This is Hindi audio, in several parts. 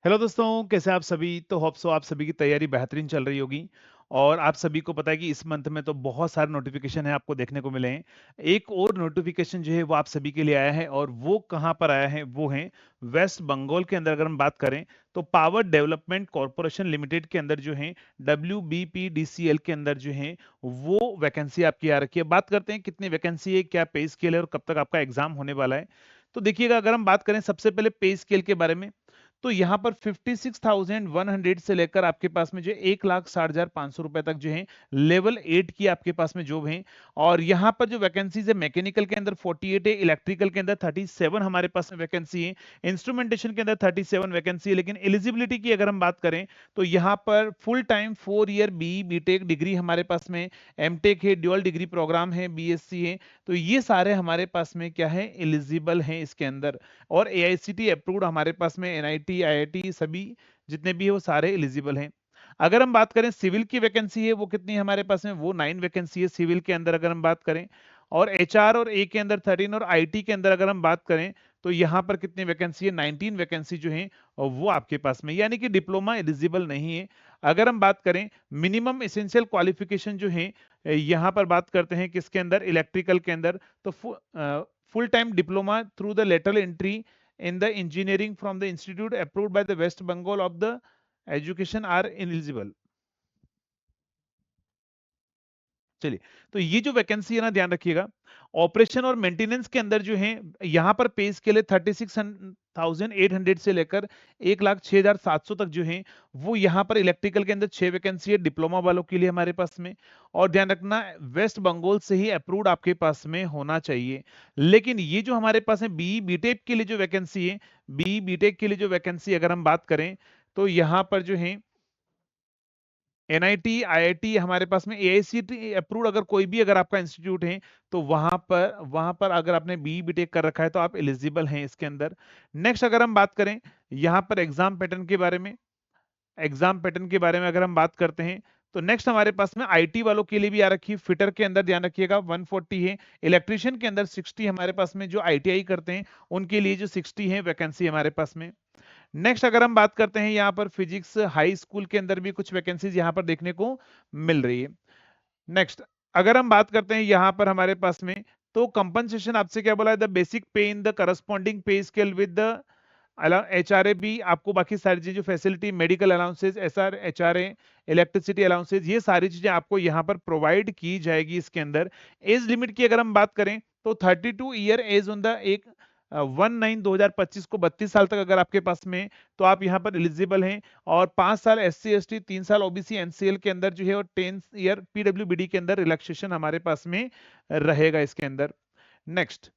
हेलो दोस्तों, कैसे आप सभी? तो होप सो आप सभी की तैयारी बेहतरीन चल रही होगी और आप सभी को पता है कि इस मंथ में तो बहुत सारे नोटिफिकेशन है आपको देखने को मिले हैं। एक और नोटिफिकेशन जो है वो आप सभी के लिए आया है और वो कहाँ पर आया है, वो है वेस्ट बंगाल के अंदर। अगर हम बात करें तो पावर डेवलपमेंट कॉरपोरेशन लिमिटेड के अंदर जो है WBPDCL के अंदर जो है वो वैकेंसी आपकी आ रखी है। बात करते हैं कितनी वैकेंसी है, क्या पे स्केल है और कब तक आपका एग्जाम होने वाला है। तो देखिएगा, अगर हम बात करें सबसे पहले पे स्केल के बारे में, तो यहाँ पर 56,100 से लेकर आपके पास में जो 1,60,500 रुपए तक जो है लेवल 8 की आपके पास में जॉब है। और यहाँ पर जो वैकेंसीज है, मैकेनिकल के अंदर 48 है, इलेक्ट्रिकल के अंदर 37 हमारे पास में वैकेंसी है, इंस्ट्रूमेंटेशन के अंदर 37 वैकेंसी है। लेकिन एलिजिबिलिटी की अगर हम बात करें तो यहाँ पर full time 4 year BE/BTech degree हमारे पास में, MTech है, ड्यूअल डिग्री प्रोग्राम है, BSc है। तो ये सारे हमारे पास में क्या है, एलिजिबल हैं इसके अंदर। और AICTE अप्रूव्ड हमारे पास में, NIT IIT सभी जितने भी है वो सारे एलिजिबल हैं। अगर हम बात करें सिविल की वैकेंसी है वो कितनी है हमारे पास में, वो 9 वैकेंसी है सिविल के अंदर अगर हम बात करें। और HR और A के अंदर 13 और IT के अंदर अगर हम बात करें तो यहाँ पर कितनी वैकेंसी है, 19 वैकेंसी जो है और वो आपके पास में, यानी कि डिप्लोमा एलिजिबल नहीं है। अगर हम बात करें मिनिमम एसेंशियल क्वालिफिकेशन जो है, यहाँ पर बात करते हैं किसके अंदर, इलेक्ट्रिकल के अंदर, तो full time diploma through the lateral entry in the engineering from the institute approved by the West Bengal of the education are eligible। चलिए, तो ये जो वैकेंसी है ना, ध्यान रखिएगा। ऑपरेशन और मेंटेनेंस के अंदर जो है, यहाँ पर पे के लिए 36,800 से लेकर 1,06,700 तक जो है वो यहाँ पर इलेक्ट्रिकल के अंदर 6 वैकेंसी है डिप्लोमा वालों के लिए हमारे पास में। और ध्यान रखना, वेस्ट बंगाल से ही अप्रूव्ड आपके पास में होना चाहिए। लेकिन ये जो हमारे पास है BE/BTech के लिए जो वैकेंसी है, BE/BTech के लिए जो वैकेंसी अगर हम बात करें तो यहाँ पर जो है NIT IIT हमारे पास में, AICTE अप्रूव्ड अगर कोई भी अगर आपका इंस्टीट्यूट है तो वहां पर अगर आपने BE/BTech कर रखा है तो आप एलिजिबल हैं इसके अंदर। नेक्स्ट अगर हम बात करें यहाँ पर एग्जाम पैटर्न के बारे में, अगर हम बात करते हैं तो नेक्स्ट हमारे पास में IT वालों के लिए भी आ रखी है। फिटर के अंदर ध्यान रखिएगा 140 है, इलेक्ट्रिशियन के अंदर 60 हमारे पास में, जो ITI करते हैं उनके लिए जो 60 है वैकेंसी हमारे पास में। नेक्स्ट अगर हम बात करते हैं यहाँ पर फिजिक्स हाई स्कूल के अंदर भी कुछ वैकेंसीज यहाँ पर देखने को मिल रही है। नेक्स्ट अगर हम बात करते हैं यहाँ पर हमारे पास में, तो कंपनसेशन आपसे क्या बोला है, द बेसिक पे इन द करस्पॉन्डिंग पे स्केल विद द HRA भी आपको बाकी सारी चीजें, facility, medical allowances, SR HRA, electricity allowances, ये सारी चीजें आपको यहाँ पर प्रोवाइड की जाएगी इसके अंदर। एज लिमिट की अगर हम बात करें तो 32 ईयर एज ऑन द एक 1/9/2025 को 32 साल तक अगर आपके पास में तो आप यहाँ पर एलिजिबल हैं। और 5 साल SC ST, 3 साल OBC NCL के अंदर जो है, और 10 ईयर PWBD के अंदर रिलैक्सेशन हमारे पास में रहेगा इसके अंदर। नेक्स्ट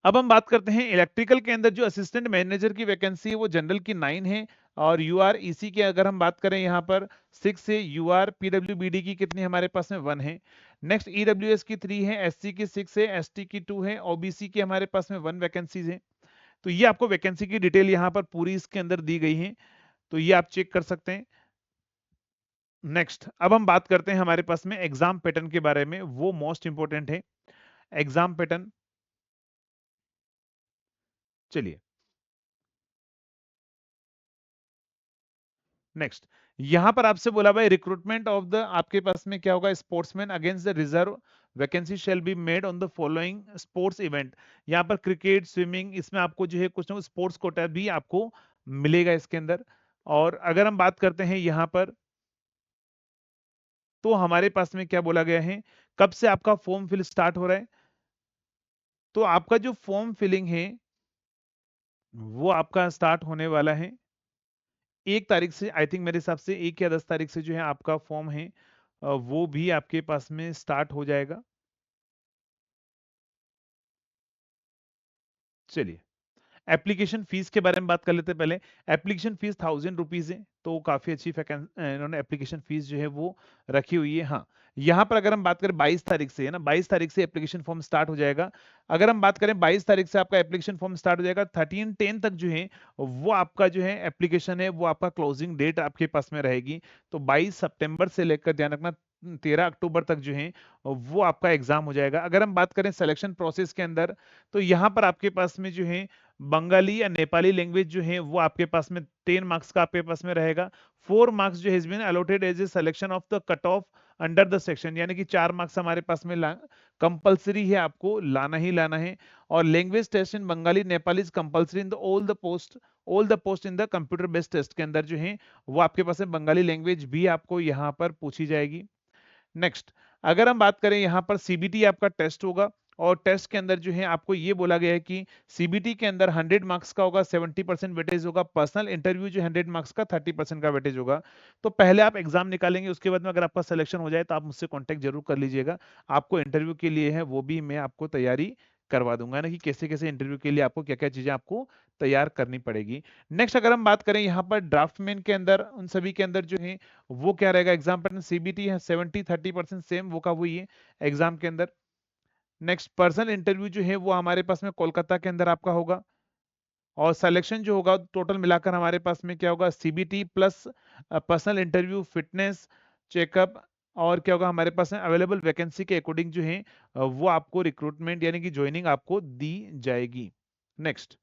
अब हम बात करते हैं इलेक्ट्रिकल के अंदर जो असिस्टेंट मैनेजर की वैकेंसी है वो जनरल की 9 है। और UR EC की अगर हम बात करें यहाँ पर 6 है, UR PWBD की कितनी हमारे पास में 1 है। नेक्स्ट EWS की 3 है, SC की 6 है, ST की 2 है, OBC की हमारे पास में 1 वैकेंसीज है। तो ये आपको वैकेंसी की डिटेल यहाँ पर पूरी इसके अंदर दी गई है, तो ये आप चेक कर सकते हैं। नेक्स्ट अब हम बात करते हैं हमारे पास में एग्जाम पैटर्न के बारे में, वो मोस्ट इंपोर्टेंट है एग्जाम पैटर्न। चलिए नेक्स्ट, यहां पर आपसे बोला भाई रिक्रूटमेंट ऑफ द, आपके पास में क्या होगा, sportsman against the reserve vacancy shall be made on the following sports event. यहाँ पर क्रिकेट, स्विमिंग, इसमें आपको जो है कुछ ना कुछ स्पोर्ट्स कोटा भी आपको मिलेगा इसके अंदर। और अगर हम बात करते हैं यहाँ पर तो हमारे पास में क्या बोला गया है, कब से आपका फॉर्म फिल स्टार्ट हो रहा है। तो आपका जो फॉर्म फिलिंग है वो आपका स्टार्ट होने वाला है 1 तारीख से। आई थिंक मेरे हिसाब से 1 या 10 तारीख से जो है आपका फॉर्म है वो भी आपके पास में स्टार्ट हो जाएगा। चलिए, एप्लीकेशन फीस के बारे में बात कर लेते हैं पहले। एप्लीकेशन फीस 1000 रुपीज है, तो काफी अच्छी इन्होंने एप्लीकेशन फीस जो है वो रखी हुई है। हाँ, यहाँ पर अगर हम बात करें 22 तारीख से है ना, 22 तारीख से एप्लीकेशन फॉर्म स्टार्ट हो जाएगा। अगर हम बात करें 22 तारीख से आपका एप्लीकेशन फॉर्म स्टार्ट हो जाएगा, 13/10 तक जो है वो आपका जो है एप्लीकेशन है वो आपका क्लोजिंग डेट आपके पास में रहेगी। तो 22 सितंबर से लेकर ध्यान रखना 13 अक्टूबर तक जो है वो आपका एग्जाम हो जाएगा। अगर हम बात करें सिलेक्शन प्रोसेस के अंदर, तो यहाँ पर आपके पास में जो है बंगाली या नेपाली लैंग्वेज जो है वो आपके पास में 10 मार्क्स का आपके पास में रहेगा। 4 मार्क्स जो has been allotted as a selection of the cut off under the section, यानी कि 4 मार्क्स हमारे पास में कंपलसरी है, आपको लाना ही लाना है। और language test in Bengali Nepali is compulsory in the all the post in the computer based test के अंदर जो है वो आपके पास में बंगाली लैंग्वेज भी आपको यहाँ पर पूछी जाएगी। नेक्स्ट, अगर हम बात करें यहाँ पर सीबीटी आपका टेस्ट होगा, और टेस्ट के अंदर जो है आपको ये बोला गया है कि सीबीटी के अंदर 100 मार्क्स का होगा, 70% वेटेज होगा। पर्सनल इंटरव्यू जो 100 मार्क्स का 30% का वेटेज होगा। तो पहले आप एग्जाम निकालेंगे, उसके बाद में अगर आपका सिलेक्शन हो जाए तो आप मुझसे कांटेक्ट जरूर कर लीजिएगा। आपको इंटरव्यू के लिए है वो भी मैं आपको तैयारी करवा दूंगा ना, कि कैसे कैसे इंटरव्यू के लिए आपको क्या क्या चीजें आपको तैयार करनी पड़ेगी। नेक्स्ट, अगर हम बात करें यहाँ पर ड्राफ्टमैन के अंदर, उन सभी के अंदर जो है वो क्या रहेगा, एग्जाम पैटर्न सीबीटी है 70-30% सेम वो का वही है एग्जाम के अंदर। नेक्स्ट, पर्सनल इंटरव्यू जो है वो हमारे पास में कोलकाता के अंदर आपका होगा, और सिलेक्शन जो होगा टोटल मिलाकर हमारे पास में क्या होगा, CBT plus personal interview, fitness checkup, और क्या होगा हमारे पास में अवेलेबल वैकेंसी के अकॉर्डिंग जो है वो आपको रिक्रूटमेंट यानी कि ज्वाइनिंग आपको दी जाएगी। नेक्स्ट,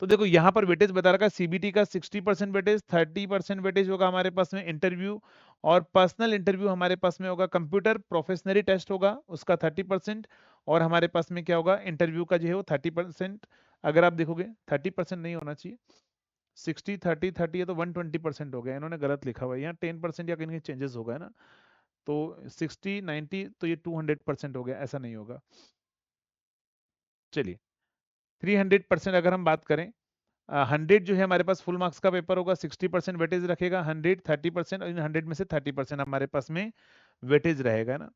तो देखो यहाँ पर वेटेज बता रखा है, सीबीटी का 60% वेटेज, 30% वेटेज होगा हमारे पास में इंटरव्यू, और पर्सनल इंटरव्यू हमारे पास में होगा, कंप्यूटर प्रोफेशनली टेस्ट होगा उसका 30%, और हमारे पास में क्या होगा इंटरव्यू का जो है वो 30%। अगर आप देखोगे 30% नहीं होना चाहिए, 60-30-30 है तो 120% हो गया, इन्होंने गलत लिखा हुआ है यहाँ, 10% या कहीं चेंजेस हो गया ना, तो 60-90 तो ये 200% हो गया, ऐसा नहीं होगा। चलिए, 300% अगर हम बात करें, 100 जो है हमारे पास फुल मार्क्स का पेपर होगा, 60% वेटेज रखेगा, 100 30%, और इन 100 में से 30% हमारे पास में वेटेज रहेगा ना।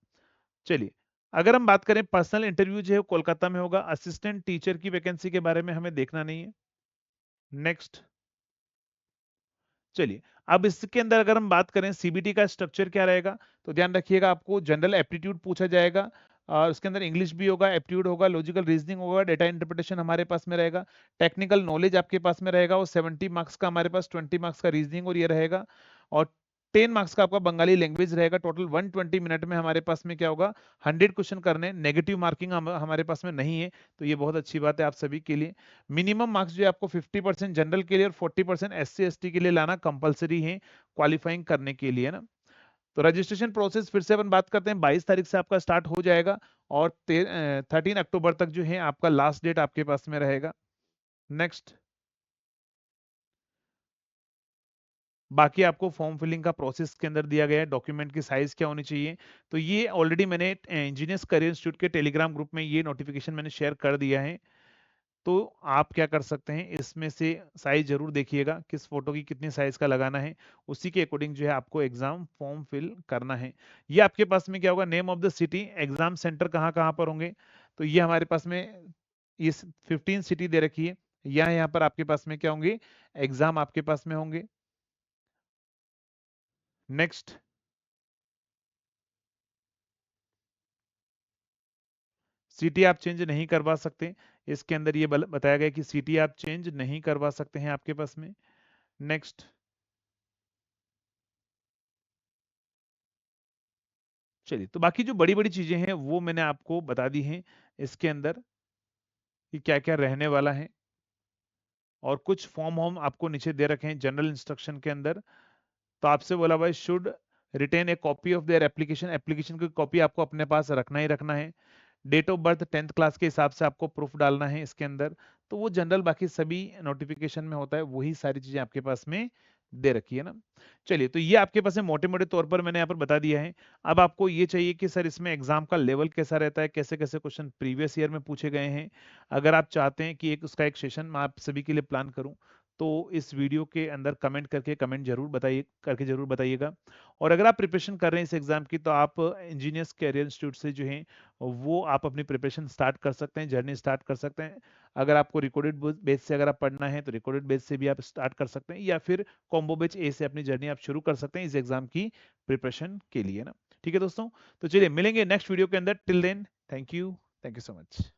चलिए, अगर हम बात करें पर्सनल इंटरव्यू जो है कोलकाता में होगा, असिस्टेंट टीचर की वैकेंसी के बारे में हमें देखना नहीं है। नेक्स्ट, चलिए, अब इसके अंदर अगर हम बात करें सीबीटी का स्ट्रक्चर क्या रहेगा, तो ध्यान रखिएगा आपको जनरल एप्टीट्यूड पूछा जाएगा, और उसके अंदर इंग्लिश भी होगा, एप्टीट्यूड होगा, लॉजिकल रीजनिंग होगा, डेटा इंटरप्रिटेशन हमारे पास में रहेगा, टेक्निकल नॉलेज आपके पास में रहेगा, और 70 मार्क्स का हमारे पास 20 मार्क्स का रीजनिंग और ये रहेगा, और 10 मार्क्स का आपका बंगाली लैंग्वेज रहेगा। टोटल 120 मिनट में हमारे पास में क्या होगा, 100 क्वेश्चन करने, नेगेटिव मार्किंग हमारे पास में नहीं है, तो ये बहुत अच्छी बात है आप सभी के लिए। मिनिमम मार्क्स जो है आपको 50% जनरल के लिए और 40% एससी एसटी के लिए लाना कंपलसरी है क्वालिफाइंग करने के लिए ना। तो रजिस्ट्रेशन प्रोसेस फिर से अपन बात करते हैं, 22 तारीख से आपका स्टार्ट हो जाएगा, और 13 अक्टूबर तक जो है आपका लास्ट डेट आपके पास में रहेगा। नेक्स्ट, बाकी आपको फॉर्म फिलिंग का प्रोसेस के अंदर दिया गया है, डॉक्यूमेंट की साइज क्या होनी चाहिए, तो ये ऑलरेडी मैंने इंजीनियर्स करियर इंस्टीट्यूट के टेलीग्राम ग्रुप में ये नोटिफिकेशन मैंने शेयर कर दिया है। तो आप क्या कर सकते हैं, इसमें से साइज जरूर देखिएगा, किस फोटो की कितनी साइज का लगाना है, उसी के अकॉर्डिंग जो है आपको एग्जाम फॉर्म फिल करना है। ये आपके पास में क्या होगा, name of the city, exam centre कहाँ कहाँ पर होंगे, तो ये हमारे पास में इस 15 सिटी दे रखी है, यहाँ पर आपके पास में क्या होंगे, एग्जाम आपके पास में होंगे। नेक्स्ट, सिटी आप चेंज नहीं करवा सकते, इसके अंदर ये बताया गया कि सिटी आप चेंज नहीं करवा सकते हैं आपके पास में। नेक्स्ट, चलिए, तो बाकी जो बड़ी बड़ी चीजें हैं वो मैंने आपको बता दी हैं इसके अंदर, कि क्या क्या रहने वाला है, और कुछ फॉर्म हम आपको नीचे दे रखे हैं जनरल इंस्ट्रक्शन के अंदर। तो आपसे बोला भाई should retain A copy of their application, application की कॉपी आपको अपने पास रखना ही रखना है। Date of birth 10th class के हिसाब से आपको प्रूफ डालना है इसके अंदर। तो वो जनरल बाकी सभी नोटिफिकेशन में होता है, वही सारी चीजें आपके पास में दे रखी है ना। चलिए, तो ये आपके पास है मोटे मोटे तौर पर मैंने यहाँ पर बता दिया है। अब आपको ये चाहिए कि सर इसमें एग्जाम का लेवल कैसा रहता है, कैसे कैसे क्वेश्चन प्रीवियस ईयर में पूछे गए हैं। अगर आप चाहते हैं कि एक उसका एक सेशन मैं आप सभी के लिए प्लान करूं, तो इस वीडियो के अंदर कमेंट करके कमेंट जरूर बताइए, करके जरूर बताइएगा। और अगर आप प्रिपरेशन कर रहे हैं इस एग्जाम की, तो आप इंजीनियर्स कैरियर इंस्टीट्यूट से जो है वो आप अपनी प्रिपरेशन स्टार्ट कर सकते हैं, जर्नी स्टार्ट कर सकते हैं। अगर आपको रिकॉर्डेड बेस से अगर आप पढ़ना है तो रिकॉर्डेड बेस से भी आप स्टार्ट कर सकते हैं, या फिर कॉम्बो बैच ए से अपनी जर्नी आप शुरू कर सकते हैं इस एग्जाम की प्रिपरेशन के लिए ना। ठीक है दोस्तों, तो चलिए मिलेंगे नेक्स्ट वीडियो के अंदर। Till then, thank you so much.